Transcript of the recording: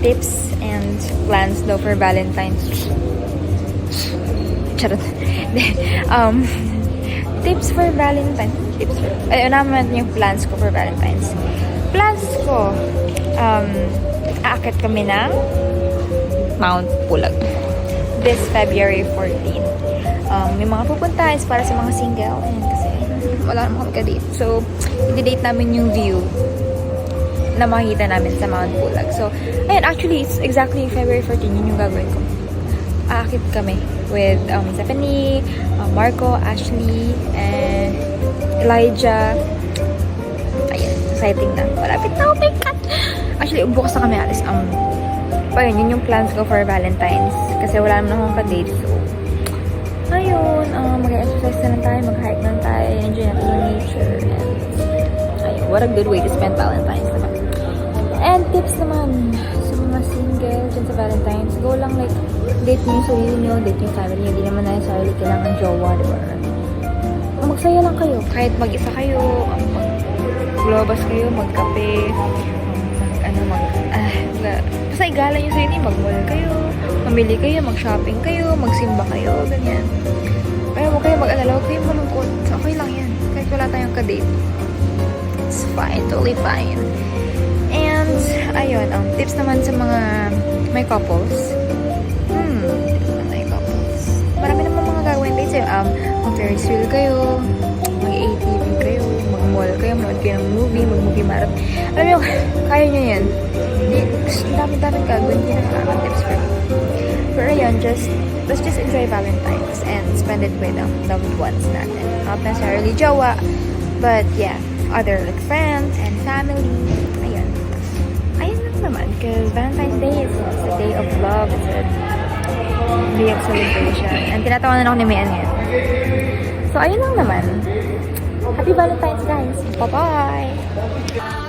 tips and plans daw for Valentine's. Charot. Tips for Valentine's. Ayun naman yung plans ko for Valentine's. Plans ko, aakit kami ng Mount Pulag this February 14. May mga pupunta is para sa mga single. Ayan, kasi wala naman kami ka-date. So, i-date namin yung view na makikita namin sa Mount Pulag. So, ayun, actually, it's exactly February 14. Yun yung gagawin ko. Aakit kami with Stephanie, Marco, Ashley, and Elijah. Ayun, exciting na. Malapit na. Oh my God! Actually, bukas na kami alis. Ayun, yun yung plans ko for Valentine's. Kasi wala naman akong ka-date. So, ayun, mag-exercise na lang tayo, mag-hike na lang tayo, enjoy natin yung nature. And, ayun, what a good way to spend Valentine's naman. And tips naman sa mga single dyan sa Valentine's, go lang like, date nyo yung sarili nyo, date nyo yung family nyo, di naman na yung sarili kailangan jowa, diba? Magsaya lang kayo, kahit mag-isa kayo, maglabas kayo, magkape, basta igalan nyo sarili, mag-mall kayo, mamili kayo, mag-shopping kayo, magsimba kayo, ganyan. Pero huwag kayo mag-alala, huwag kayo malungkot, okay lang yan, kahit wala tayong ka-date. It's fine, totally fine. And, ayun, tips naman sa mga may couples. May couples. Marami naman mga gagawin dates sa'yo. Mag-Ferris wheel kayo, mag-ATV kayo, mag-mall kayo, manood kayo ng movie, mag-movie marathon. Alam nyo, kaya nyo yan. Dami-dami gagawin, hindi na tips for me. Pero ayun, let's just enjoy Valentine's and spend it with loved ones natin. Not necessarily jowa, but yeah, other like friends and family. Ayun lang naman, because Valentine's Day is a day of love, it's a day of celebration. And tinatawanan ako ni Mian ngayon. So ayun lang naman. Happy Valentine's, guys! Bye-bye!